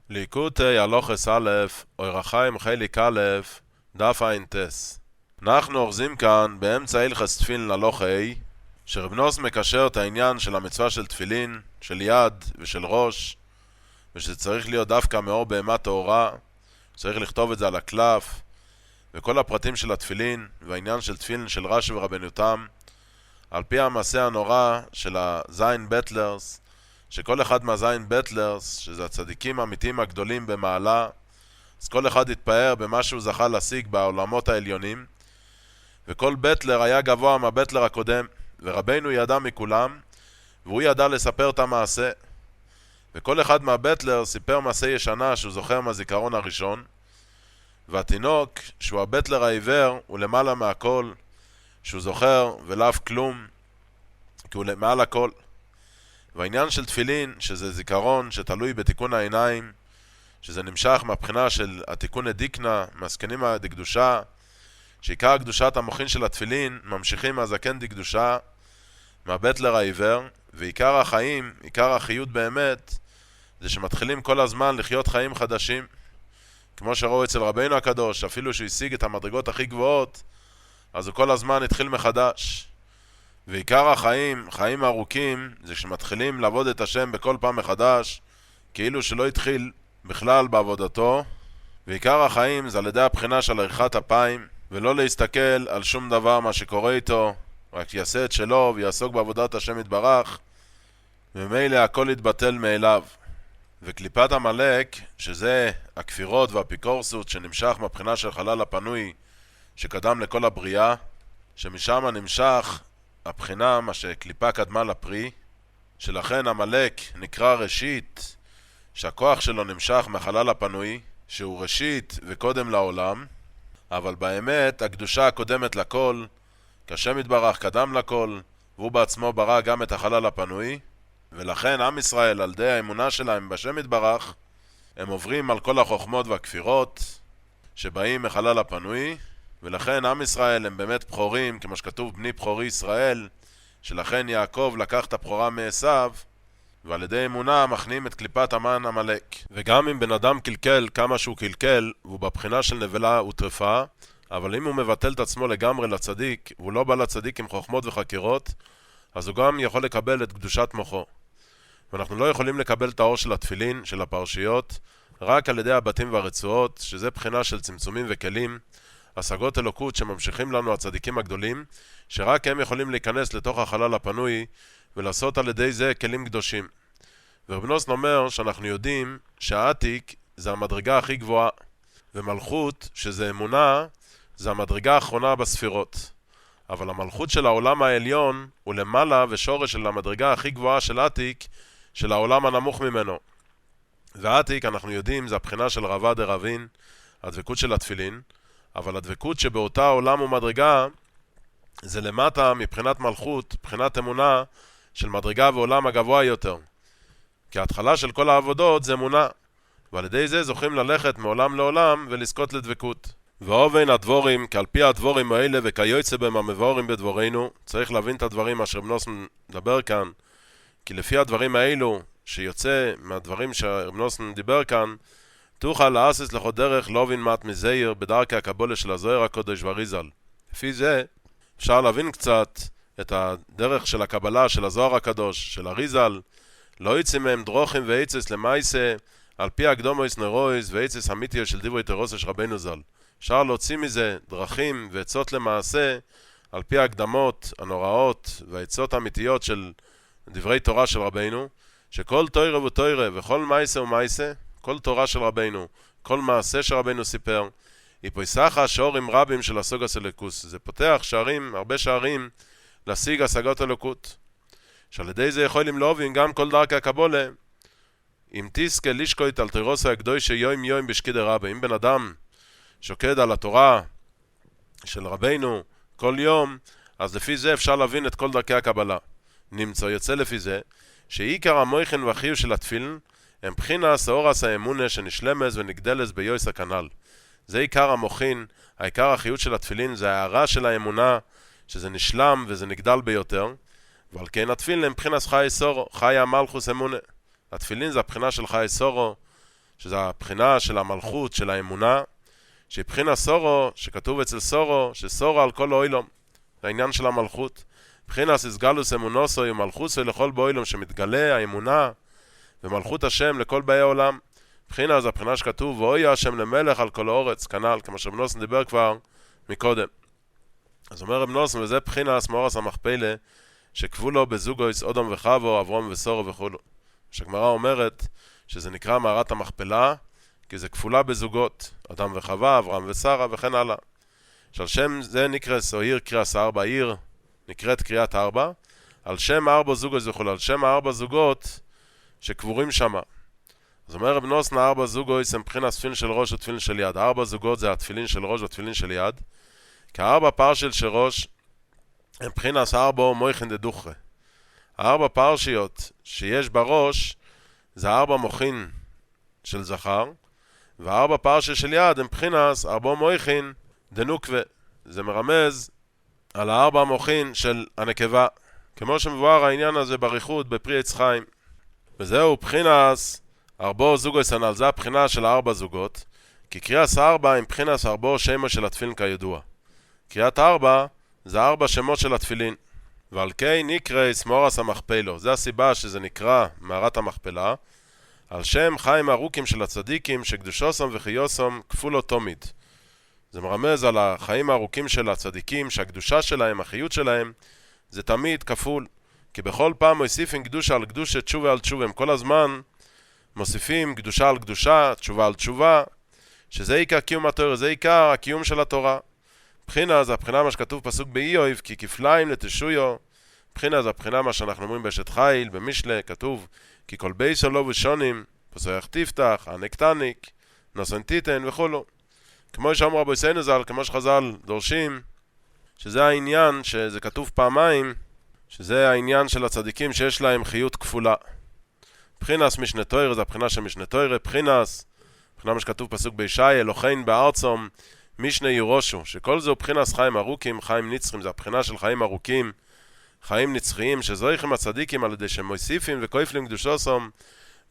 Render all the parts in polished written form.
ליקוטי הלוכס א', אור החיים חלק א', דף ע"ס. אנחנו אוחזים כאן באמצע הלכס תפילין הלוכי, שרב נוס מקשר את העניין של המצווה של תפילין, של יד ושל ראש, ושזה צריך להיות דווקא מאור בהמה טהורה, צריך לכתוב את זה על הקלף, וכל הפרטים של התפילין, והעניין של תפילין של רש"י ורבנותם, על פי המעשה הנורא של הזין בטלרס, שכל אחד מהזין בטלרס, שזה הצדיקים האמיתיים הגדולים במעלה, אז כל אחד התפאר במה שהוא זכה להשיג בעולמות העליונים, וכל בטלר היה גבוה מהבטלר הקודם, ורבנו ידע מכולם, והוא ידע לספר את המעשה. וכל אחד מהבטלר סיפר מעשה ישנה שהוא זוכר מהזיכרון הראשון, והתינוק, שהוא הבטלר העיוור, הוא למעלה מהכל, שהוא זוכר ולאו כלום, כי הוא מעל הכל. והעניין של תפילין, שזה זיכרון שתלוי בתיקון העיניים, שזה נמשך מהבחינה של התיקון הדיקנה, מהזקנים הדקדושה, שעיקר קדושת המוחין של התפילין ממשיכים מהזקן דקדושה, מהבטלר העיוור, ועיקר החיים, עיקר החיות באמת, זה שמתחילים כל הזמן לחיות חיים חדשים, כמו שראו אצל רבינו הקדוש, אפילו שהוא השיג את המדרגות הכי גבוהות, אז הוא כל הזמן התחיל מחדש. ועיקר החיים, חיים ארוכים, זה שמתחילים לעבוד את השם בכל פעם מחדש, כאילו שלא התחיל בכלל בעבודתו. ועיקר החיים זה על ידי הבחינה של עריכת אפיים, ולא להסתכל על שום דבר מה שקורה איתו, רק יעשה את שלו ויעסוק בעבודת השם יתברך, וממילא הכל יתבטל מאליו. וקליפת עמלק, שזה הכפירות והאפיקורסות שנמשך מהבחינה של חלל הפנוי שקדם לכל הבריאה, שמשם נמשך הבחינה מה שקליפה קדמה לפרי, שלכן עמלק נקרא ראשית, שהכוח שלו נמשך מהחלל הפנוי, שהוא ראשית וקודם לעולם, אבל באמת הקדושה הקודמת לכל, כשם יתברך קדם לכל, והוא בעצמו ברא גם את החלל הפנוי, ולכן עם ישראל על ידי האמונה שלהם בשם יתברך, הם עוברים על כל החוכמות והכפירות שבאים מחלל הפנוי, ולכן עם ישראל הם באמת בכורים, כמו שכתוב בני בכורי ישראל, שלכן יעקב לקח את הבכורה מעשיו, ועל ידי אמונה מכנים את קליפת המן עמלק. וגם אם בן אדם קלקל כמה שהוא קלקל, והוא בבחינה של נבלה וטרפה, אבל אם הוא מבטל את עצמו לגמרי לצדיק, והוא לא בא לצדיק עם חוכמות וחקירות, אז הוא גם יכול לקבל את קדושת מוחו. ואנחנו לא יכולים לקבל את האור של התפילין, של הפרשיות, רק על ידי הבתים והרצועות, שזה בחינה של צמצומים וכלים, השגות אלוקות שממשיכים לנו הצדיקים הגדולים, שרק הם יכולים להיכנס לתוך החלל הפנוי ולעשות על ידי זה כלים קדושים. ורב נוסן אומר שאנחנו יודעים שהעתיק זה המדרגה הכי גבוהה, ומלכות, שזה אמונה, זה המדרגה האחרונה בספירות. אבל המלכות של העולם העליון הוא למעלה ושורש של המדרגה הכי גבוהה של עתיק, של העולם הנמוך ממנו. ועתיק, אנחנו יודעים, זה הבחינה של רבא דרבין, הדבקות של התפילין, אבל הדבקות שבאותה עולם ומדרגה זה למטה מבחינת מלכות, מבחינת אמונה של מדרגה ועולם הגבוה יותר. כי ההתחלה של כל העבודות זה אמונה, ועל ידי זה זוכים ללכת מעולם לעולם ולזכות לדבקות. ואובן הדבורים, כי על פי הדבורים האלה וכיוצא בהם המבורים בדבורנו, צריך להבין את הדברים אשר רב נוסן מדבר כאן, כי לפי הדברים האלו שיוצא מהדברים שרב נוסן דיבר כאן, תוכל לעשות לך דרך לא בין מעט מזהיר בדרכי הקבולה של הזוהר הקודש והריזל. לפי זה אפשר להבין קצת את הדרך של הקבלה של הזוהר הקדוש, של הריזל, לא יצא מהם דרוכים ועצס למעשה, על פי הקדומויס נרויס ועצס אמיתיה של דברי תירוסה של רבנו ז"ל. אפשר להוציא מזה דרכים ועצות למעשה, על פי הקדמות הנוראות והעצות האמיתיות של דברי תורה של רבנו, שכל תוירה ותוירה וכל מעשה ומעשה, כל תורה של רבנו, כל מעשה שרבנו סיפר, היא פויסחה שעורים רבים של הסוגס אלוקוס. זה פותח שערים, הרבה שערים, להשיג השגות אלוקות. שעל ידי זה יכולים להובין גם כל דרכי הקבולה, אם תזכה לשקוט על תירוסה הקדושה יום יום בשקידה רבה. אם בן אדם שוקד על התורה של רבנו כל יום, אז לפי זה אפשר להבין את כל דרכי הקבלה. נמצא יוצא לפי זה, שעיקר המויכן והחיוב של התפילין, הם בחינס האורס האמונה שנשלמס ונגדלס ביועס הכנל. זה עיקר המוחין, העיקר החיות של התפילין, זה הערה של האמונה, שזה נשלם וזה נגדל ביותר, ועל כן התפילין הם בחינס חי סורו, חי המלכוס אמונה. התפילין זה הבחינה של חי סורו, שזה הבחינה של המלכות, של האמונה, שהיא בחינה סורו, שכתוב אצל סורו, שסורו על כל אוילום, זה העניין של המלכות. בחינה ססגלוס אמונוסו, היא מלכוסו לכל באוילום, שמתגלה האמונה ומלכות השם לכל באי העולם. בחינה זה הבחינה שכתוב, ואוי השם למלך על כל האורץ, כנ"ל, כמו שרב נוסן דיבר כבר מקודם. אז אומר רב נוסן, וזה בחינה מאורס המכפלה, שכבולו בזוגויס אודום וחבו, אברום וסורו וכולו. שהגמרא אומרת שזה נקרא מערת המכפלה, כי זה כפולה בזוגות, אדם וחווה, אברהם ושרה וכן הלאה. שעל שם זה נקרס, או עיר קריאס ארבע, עיר נקראת קריאת ארבע, על שם ארבע זוגות זכול, על שם ארבע זוגות שקבורים שמה. אז אומר רב נוסן, ארבע זוגות הם מבחינת תפילין של ראש ותפילין של יד. ארבע זוגות זה התפילין של ראש ותפילין של יד. כי ארבע פרשל של ראש הם מבחינת ארבע מויכין דדוכרה. הארבע פרשיות שיש בראש זה ארבע מוחין של זכר, והארבע פרשה של יד הם מבחינת ארבע מויכין דנוקווה. זה מרמז על הארבע מוחין של הנקבה, כמו שמבואר העניין הזה בריחוד בפרי עץ חיים. וזהו מבחינת ארבע זוגות סנל, זה הבחינה של הארבע זוגות, כי קריאת ארבע עם מבחינת ארבע שמו של התפילין כידוע. קריאת ארבע זה ארבע שמות של התפילין, ועל כן נקרא מאורס המכפלו. זה הסיבה שזה נקרא מערת המכפלה, על שם חיים ארוכים של הצדיקים שקדושוסם וחיוסם כפולו תמיד. זה מרמז על החיים הארוכים של הצדיקים, שהקדושה שלהם, החיות שלהם, זה תמיד כפול. כי בכל פעם מוסיפים קדושה על קדושה, תשובה על תשובה. הם כל הזמן מוסיפים קדושה על קדושה, תשובה על תשובה, שזה עיקר קיום התורה, זה עיקר הקיום של התורה. בחינה זה הבחינה מה שכתוב פסוק באיוב, כי כפליים לתשויו. בחינה זה הבחינה מה שאנחנו אומרים באשת חיל, במשלה, כתוב, כי כל בייס לא ושונים, פסוח תפתח, הנקטניק, נוסן תיתן וכולו. כמו שאמרו רבי סיינו ז"ל, כמו שחז"ל דורשים, שזה העניין, שזה כתוב פעמיים, שזה העניין של הצדיקים שיש להם חיות כפולה. בחינס משנה תורה, זה הבחינה של משנה תורה, בחינה מה שכתוב פסוק בישעיה, אלוהינו בארצם משנה ירושו, שכל זה הוא בחינס חיים ארוכים, חיים נצחיים, זה הבחינה של חיים ארוכים, חיים נצחיים, שזויכים הצדיקים על ידי שמוסיפים וכויפלים קדושוסם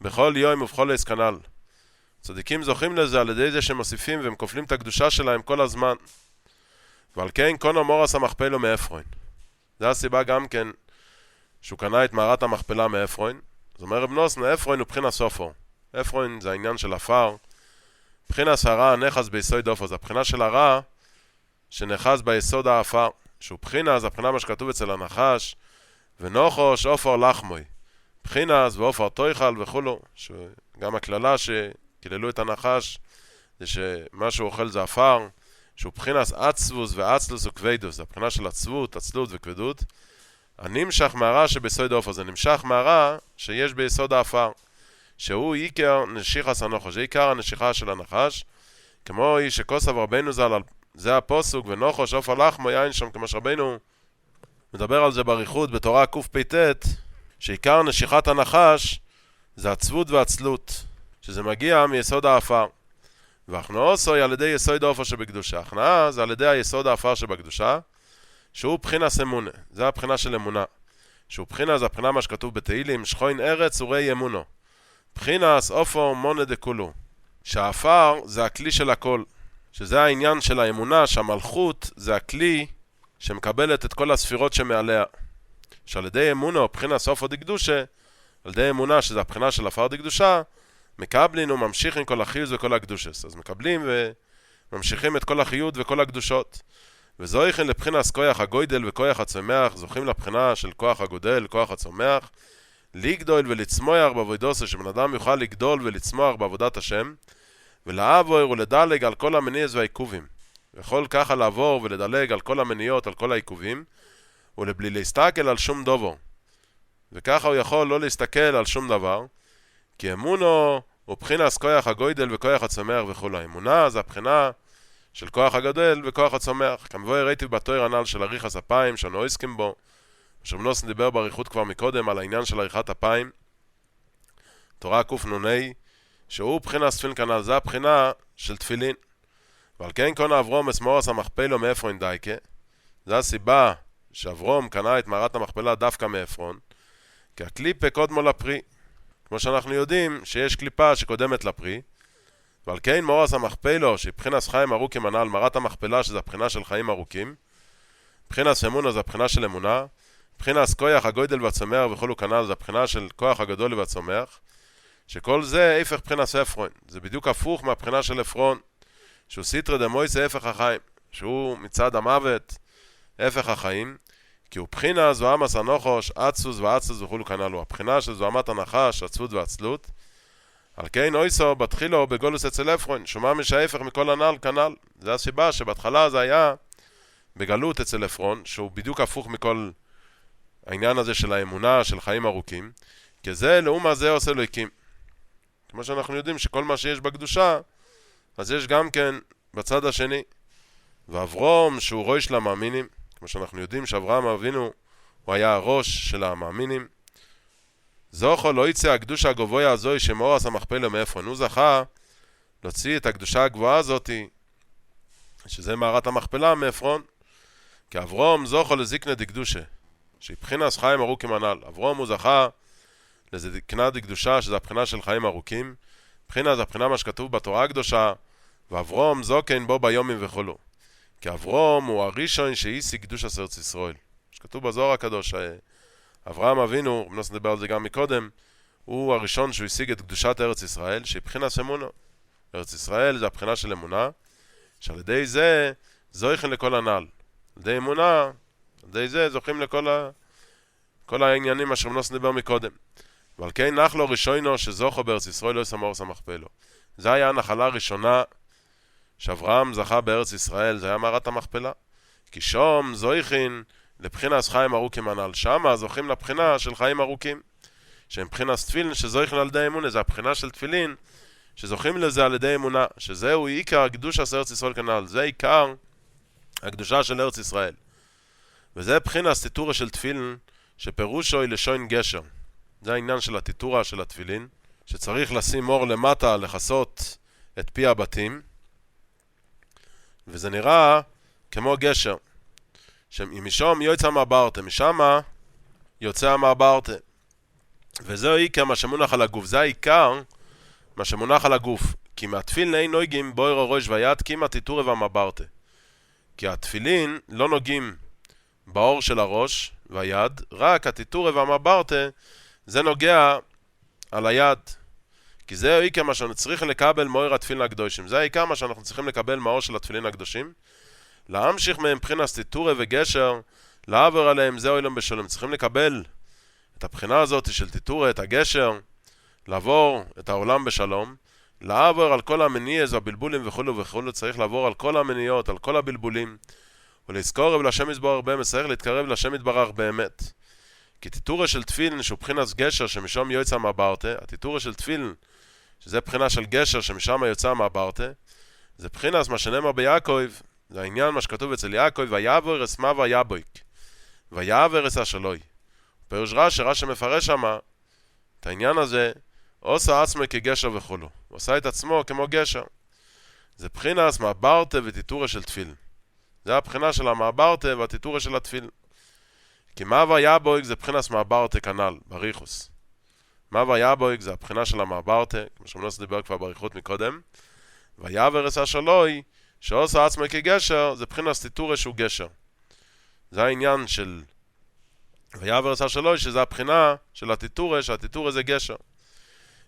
בכל יום ובכל עץ כנ"ל. צדיקים זוכים לזה על ידי זה שמוסיפים והם כופלים את הקדושה שלהם כל הזמן. ועל כן קונו מאורס המכפלו מאפרוין. זה הסיבה גם כן שהוא קנה את מערת המכפלה מאפרוין. זאת אומרת רב נוסן, אפרוין הוא בחינת סופו. אפרוין זה העניין של אפר. בחינת הרע נחס ביסוד אופו, זה הבחינה של הרע שנחס ביסוד האפר. שהוא בחינה, זה הבחינה מה שכתוב אצל הנחש, ונוחוש אופר לחמוי. בחינה זה ואופר תויכל וכולו, שגם הכללה שכללו את הנחש, זה שמה שהוא אוכל זה אפר, שהוא בחינת עצבוס ועצלוס וכבדוס, זה הבחינה של עצבות, עצלות וכבדות. הנמשך מהרע שביסוד האופר, זה נמשך מהרע שיש ביסוד האפר, שהוא עיקר נשיחס הנחש, זה עיקר הנשיכה של הנחש, כמו היא שכוסף רבנו ז"ל, זה הפוסוק, ונוחוש אופר לחמו יין שם, כמו שרבנו מדבר על זה בריחוד בתורה קפ"ט, שעיקר נשיכת הנחש זה עצבות ועצלות, שזה מגיע מיסוד האפר. והכנעוסו היא על ידי יסוד האופר שבקדושה. הכנעה זה על ידי היסוד האפר שבקדושה, שהוא בחינה אמונה. זה הבחינה של אמונה. שהוא בחינה, זה הבחינה מה שכתוב בתהילים, שכוין ארץ וראי אמונו. בחינה אופר מונה דקולו. שהאפר זה הכלי של הכל. שזה העניין של האמונה, שהמלכות זה הכלי שמקבלת את כל הספירות שמעליה. שעל ידי אמונו, בחינה סופו דקדושה, על ידי אמונה, שזה הבחינה של אפר דקדושה, מקבלים וממשיכים כל החיות וכל הקדושס. אז מקבלים וממשיכים את כל החיות וכל הקדושות. וזויכים לבחינה כוח הגוידל וכוח הצומח, זוכים לבחינה של כוח הגודל, כוח הצומח, לגדול ולצמוח בעבודתו, שבן אדם יוכל לגדול ולצמוח בעבודת השם, ולעבור ולדלג על כל המניעות והעיכובים. יכול ככה לעבור ולדלג על כל המניעות, על כל העיכובים, ולבלי להסתכל על שום דבר. וככה הוא יכול לא להסתכל על שום דבר, כי אמונו הוא בחינת כוח הגוידל וכוח הצומח וכו'. האמונה זה הבחינה של כוח הגדל וכוח הצומח. כמובן ראיתי בתורה הנ"ל של עריכת אפיים, שאנו עוסקים בו. רב נוסן דיבר באריכות כבר מקודם על העניין של עריכת אפיים. תורה קנ"ה, שהוא בחינת תפילין כנ"ל, זה הבחינה של תפילין. ועל כן קונה אברום את מאורס המכפלו מאפרון דייקה. זה הסיבה שאברום קנה את מערת המכפלה דווקא מאפרון, כי הקליפה קודמו לפרי. כמו שאנחנו יודעים שיש קליפה שקודמת לפרי, ועל כן מאורס המכפלו, שבחינס חיים ארוכים הנ"ל, מערת המכפלה, שזה הבחינה של חיים ארוכים, בחינס אמונה זה הבחינה של אמונה, בחינס כוח הגודל והצומח וכולו כנ"ל זה הבחינה של כוח הגדול והצומח, שכל זה הפך בחינס עפרון, זה בדיוק הפוך מהבחינה של עפרון, שהוא סיטרא דמויסא הפך החיים, שהוא מצד המוות הפך החיים, כי הוא בחינה זוהמס הנוחוש, עצוס ועצוס וכולו כנ"ל, הוא הבחינה של זוהמת הנחש, עצלות ועצלות, על כן אויסו בתחילו בגולוס אצל עפרון, שומע משהפך מכל הנ"ל כנ"ל, זה הסיבה שבהתחלה זה היה בגלות אצל עפרון, שהוא בדיוק הפוך מכל העניין הזה של האמונה, של חיים ארוכים, כי זה לאומה זה עושה אלוהיקים. כמו שאנחנו יודעים שכל מה שיש בקדושה, אז יש גם כן בצד השני. ואברום שהוא ראש למאמינים, כמו שאנחנו יודעים שאברהם אבינו הוא היה הראש של המאמינים, זוכו לא יצא הקדושה הגבוהה הזו שמאורס המכפלה מאיפה, הוא זכה להוציא את הקדושה הגבוהה הזאת, שזה מערת המכפלה מעפרון, כי אברום זוכו לזקנה דקדושה, שבחינס חיים ארוכים הנ"ל, אברום הוא זכה לזקנה דקדושה, שזה הבחינה של חיים ארוכים, בחינה זה הבחינה מה שכתוב בתורה הקדושה, ואברום זוקן בו ביומים וכולו, כי אברום הוא הראשון שהשיג קדושה ארץ ישראל, שכתוב בזוהר הקדוש, אברהם אבינו, רבנוס נדבר על זה גם מקודם, הוא הראשון שהוא השיג את קדושת ארץ ישראל, שהיא בחינס אמונה. ארץ ישראל זה הבחינה של אמונה, שעל ידי זה זוכים לכל הנ"ל. על ידי אמונה, על ידי זה זוכים כל העניינים אשר רבנוס נדבר מקודם. ועל כן נחלו ראשונו שזוכו בארץ ישראל לא יסמור סמכפלו. זה היה הנחלה הראשונה שאברהם זכה בארץ ישראל, זה היה מערת המכפלה. כי שום זוכים לבחינס חיים ארוכים הנ"ל, שמה זוכים לבחינה של חיים ארוכים, שהם בחינס תפילין שזוכים על ידי אמונה, זה הבחינה של תפילין שזוכים לזה על ידי אמונה, שזהו עיקר הקדושה של ארץ ישראל כנ"ל, זה עיקר הקדושה של ארץ ישראל. וזה בחינס טיטורה של תפילין, שפירושו היא לשון גשר. זה העניין של הטיטורה של התפילין, שצריך לשים אור למטה לחסות את פי הבתים, וזה נראה כמו גשר. שמשום יוצא מהברטה, משם יוצא מהברטה. וזהו עיקר מה שמונח על הגוף, זה העיקר מה שמונח על הגוף. כי מהתפילין אין נוגעים בויר הראש והיד, כי מהטיטורה והמברטה. כי התפילין לא נוגעים באור של הראש והיד, רק הטיטורה והמברטה זה נוגע על היד. כי זהו עיקר מה שאנחנו צריכים לקבל מאור התפילין הקדושים. זה העיקר מה שאנחנו צריכים לקבל מאור של התפילין הקדושים. להמשיך מהם בחינס טיטורה וגשר, לעבור עליהם זהו אילם בשלום. צריכים לקבל את הבחינה הזאת של טיטורה, את הגשר, לעבור את העולם בשלום, לעבור על כל המניעז והבלבולים וכולו וכולו, צריך לעבור על כל המניעות, על כל הבלבולים, ולזכור לשם יתברך באמת, צריך להתקרב לשם יתברך באמת. כי טיטורה של תפילין שהוא בחינס גשר שמשום יוצא מהברטה, הטיטורה של תפילין שזה בחינה של גשר שמשם יוצא מהברטה, זה בחינס מה שנאמר ביעקב, זה העניין מה שכתוב אצל יעקב, ויעבור אסמה ויבויק, ויעבור אס השלוי. פירוש רש"י מפרש שמה את העניין הזה, עושה עצמו כגשר וכולו, הוא עושה את עצמו כמו גשר. זה בחינס מהברטה וטיטורה של תפיל. זה הבחינה של המעברטה והטיטורה של התפיל. כי מה ויבויק זה בחינס מעברטה כנ"ל, בריחוס. מה ויבויק זה הבחינה של המעברטה, כמו שמנוס דיבר כבר בריחות מקודם, ויעבור אס השלוי, שעושה עצמו כגשר, זה בחינס טיטורה שהוא גשר. זה העניין של ויעבור אס השלוי, שזה הבחינה של הטיטורה, שהטיטורה זה גשר.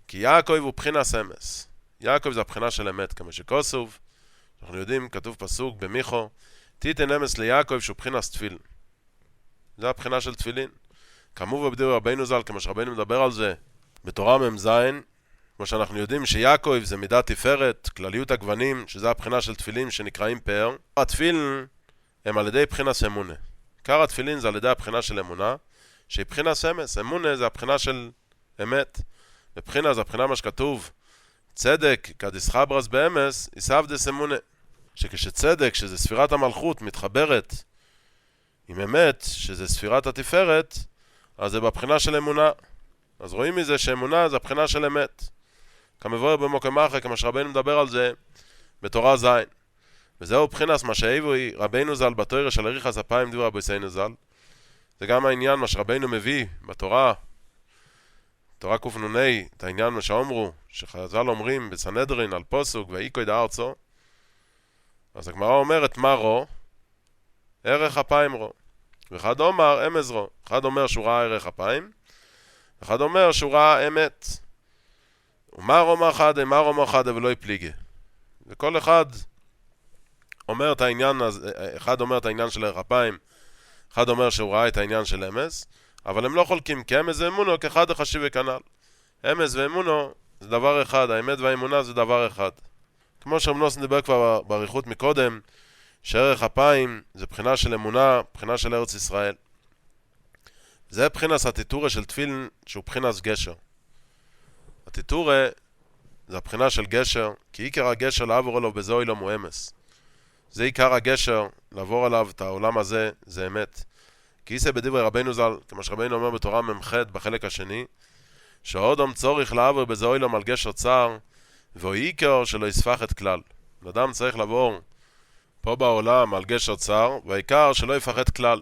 כי יעקב הוא בחינס אמס. יעקב זה הבחינה של אמת, כמו שכוסוב, אנחנו יודעים, כתוב פסוק במיכו, תיתן אמס ליעקב שהוא בחינס תפיל. זה הבחינה של תפילין. כמו בבדיר רבינו ז"ל, כמו שרבינו מדבר על זה, בתורה מ"ז, כמו שאנחנו יודעים שיעקב זה מידת תפארת, כלליות הגוונים, שזה הבחינה של תפילין שנקראים פאר. התפילין הם על ידי בחינס אמונה. עיקר התפילין זה על ידי הבחינה של אמונה, שהיא בחינס אמס. אמונה זה הבחינה של אמת. ובחינה זה הבחינה מה שכתוב, צדק כדסחברס באמס, יסעבדס אמונה. שכשצדק, שזה ספירת המלכות, מתחברת עם אמת, שזה ספירת התפארת, אז זה בבחינה של אמונה. אז רואים מזה שאמונה זה הבחינה של אמת. כמבואר במוקם אחר, כמו שרבינו מדבר על זה בתורה ז'. וזהו בחינס מה שהביאו רבינו ז"ל בתורה של אריכות אפיים דברי רבי סיינו ז"ל. זה גם העניין מה שרבינו מביא בתורה, בתורה קנ"ה, את העניין מה שאומרו, שחז"ל אומרים בסנהדרין על פסוק ויקוי דארצו, אז הגמרא אומרת מה רו? ערך אפיים רו. ואחד אומר אמז רו. אחד אומר שהוא ראה ערך אפיים, אחד אומר שהוא ראה אמת. ומה רו מחדה, מה רו מחדה ולא יפליגה. וכל אחד אומר את העניין, אחד אומר את העניין של ערך אפיים, אחד אומר שהוא ראה את העניין של אמז, אבל הם לא חולקים, כי אמז ואמונו כאחד החשיב וכנ"ל. אמז ואמונו זה דבר אחד, האמת והאמונה זה דבר אחד. כמו שרבנוס נדבר כבר באריכות מקודם, שערך אפיים זה בחינה של אמונה, בחינה של ארץ ישראל. זה בחינס התיטורה של תפילין, שהוא בחינס גשר. התיטורה זה הבחינה של גשר, כי עיקר הגשר לעבור עליו בזוהי לא מואמס. זה עיקר הגשר, לעבור עליו את העולם הזה, זה אמת. כי איסה בדברי רבינו ז"ל, כמו שרבינו אומר בתורה ממ"ח בחלק השני, שהאדם צורך לעבור בזוהי לו על גשר צר, והוא עיקר שלא יספח את כלל. אדם צריך לעבור פה בעולם על גשר צר, והעיקר שלא יפחד כלל.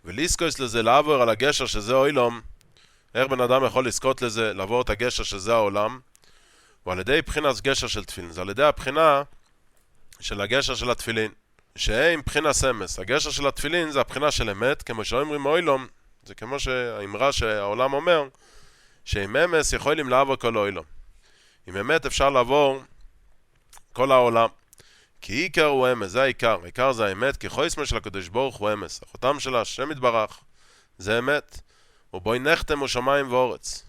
ולזכות לזה לעבור על הגשר שזה אוילום, איך בן אדם יכול לזכות לזה, לעבור את הגשר שזה העולם, ועל ידי בחינס גשר של תפילין. זה על ידי הבחינה של הגשר של התפילין, שהיא מבחינת אמס. הגשר של התפילין זה הבחינה של אמת, כמו שאומרים אוילום, זה כמו שהאמרה שהעולם אומר, שעם אמס יכולים לעבור כל אוילום. עם אמת אפשר לעבור כל העולם. כי עיקר הוא אמס, זה העיקר. העיקר זה האמת, כי חויסמה של הקדוש ברוך הוא אמס. החותם של השם יתברך, זה אמת. ובואי נחתמו שמיים ואורץ.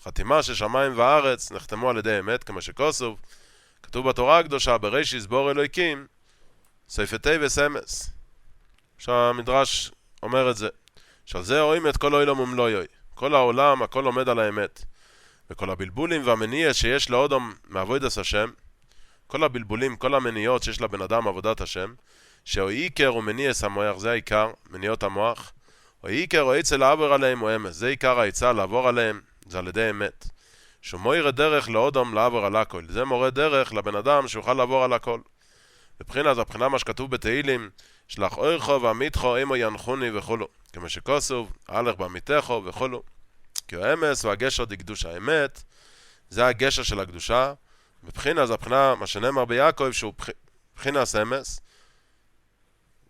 חתימה של שמיים וארץ נחתמו על ידי אמת, כמו שכוסוב. כתוב בתורה הקדושה, בראשית בור אלוהיקים, סייפתי וסמס. שהמדרש אומר את זה. שעל זה רואים את כל אוילום ומלואי. כל העולם, הכל עומד על האמת. וכל הבלבולים והמניע שיש לאדם מעבודת השם, כל הבלבולים, כל המניעות שיש לבן אדם עבודת השם, שהוא עיקר ומניעס המוח, זה העיקר, מניעות המוח, או עיקר או עצה לעבור עליהם או אמס, זה עיקר העצה לעבור עליהם, זה על ידי אמת. שהוא מויר דרך לאדם לעבור על הכל, זה מורה דרך לבן אדם שיוכל לעבור על הכל. מבחינה, זה הבחינה מה שכתוב בתהילים, שלח אויכו ועמיתכו אמו ינחוני וכולו, כמו שכוסוב, הלך בעמיתכו וכולו. כי האמס הוא הגשר דקדוש האמת, זה הגשר של הקדושה. מבחינה זה הבחינה, מה שנאמר ביעקב שהוא בחינס אמס,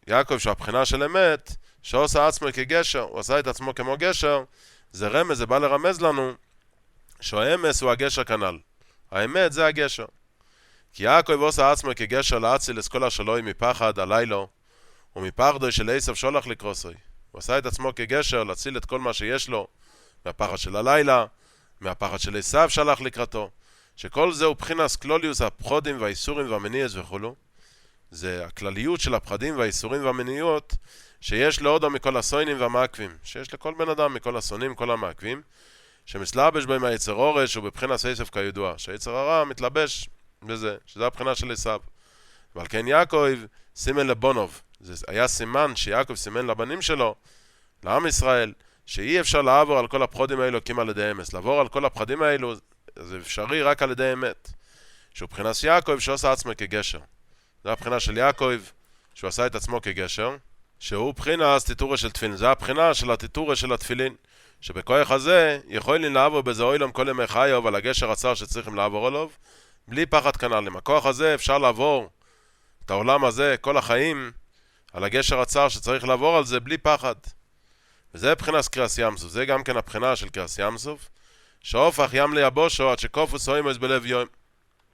יעקב שהוא הבחינה של אמת, שעושה עצמו כגשר, הוא עשה את עצמו כמו גשר, זה רמז, זה בא לרמז לנו שהאמס הוא הגשר כנ"ל, האמת זה הגשר. כי יעקב עושה עצמו כגשר להציל את כל השלוי מפחד הלילו, ומפחדו של עשיו שולח לקרוסוי. הוא עשה את עצמו כגשר להציל את כל מה שיש לו, מהפחד של הלילה, מהפחד של עשיו שלח לקראתו, שכל זה הוא בחינס כלוליוס הפחדים והאיסורים והמניעס וכולו. זה הכלליות של הפחדים והאיסורים והמניעות שיש לאדם מכל הסוינים והמעקבים, שיש לכל בן אדם מכל הסונים, כל המעקבים, שמתלבש בהם היצר אורש ובבחינס עשיו כידוע, שהיצר הרע מתלבש בזה, שזה הבחינה של עשיו. ועל כן יעקב סימן לבונוב, זה היה סימן שיעקב סימן לבנים שלו, לעם ישראל, שאי אפשר לעבור על כל הפחדים האלו כמעט על ידי אמס. לעבור על כל הפחדים האלו זה אפשרי רק על ידי אמת. שהוא בחינס יעקב שעושה עצמו כגשר. זה הבחינה של יעקב שהוא עשה את עצמו כגשר, שהוא בחינס תיטורה של תפילין. זה הבחינה של התיטורה של התפילין, שבכוח הזה יכולים לעבור בזה אוילום כל ימי חיוב על הגשר הצר שצריכים לעבור עליו, בלי פחד כנ"ל. עם הכוח הזה אפשר לעבור את העולם הזה, כל החיים, על הגשר הצר שצריך לעבור על זה בלי פחד. וזה בחינס קריאס ים סוף, זה גם כן הבחינה של קריאס ים סוף, שהופך ים ליבושו עד שקופוס סוימוס בלב יום.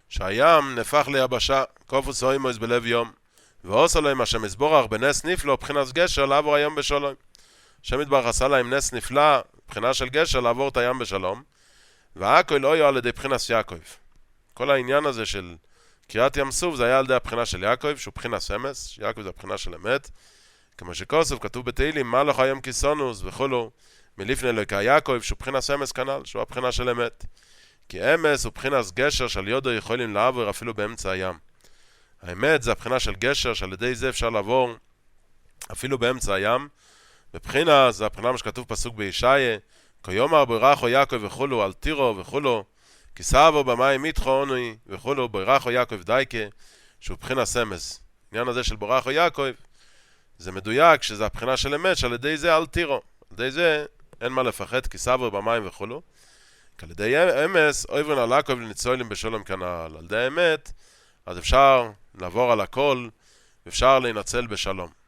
שהים נפח ליבשה, קופוס סוימוס בלב יום. ועושה להם השם יסבורך בנס נפלא, בחינס גשר לעבור הים בשלום. השם יתברך עשה להם נס נפלא, בחינה של גשר לעבור את הים בשלום. והכל לא היה על ידי בחינס יעקב. כל העניין הזה של קריאת ים סוף זה היה על ידי הבחינה של יעקב, שהוא בחינס אמס, יעקב זה הבחינה של אמת. כמו שכוסף כתוב בתהילים, מה לך היום כיסונוס וכולו, מלפני אלוקי יעקב, שהוא בחינס אמס כנ"ל, שהוא הבחינה של אמת. כי אמס הוא בחינס גשר שעל יודו יכולים לעבור אפילו באמצע הים. האמת זה הבחינה של גשר שעל ידי זה אפשר לעבור אפילו באמצע הים. בבחינה זה הבחינה מה שכתוב פסוק בישעיה, כיומר ברכו יעקב וכולו על תירו וכולו, כי סבו במים איתכו עונוי וכולו, ברכו יעקב דייקה, שהוא בחינס אמס. העניין הזה של ברכו יעקב זה מדויק שזה הבחינה של אמת, שעל ידי זה אל תירו, על ידי זה אין מה לפחד, כי סבר במים וכולו. כי על ידי אמס, אויברן על עקב לניצולים בשולם כנעל. על ידי האמת, אז אפשר לעבור על הכל, ואפשר להינצל בשלום.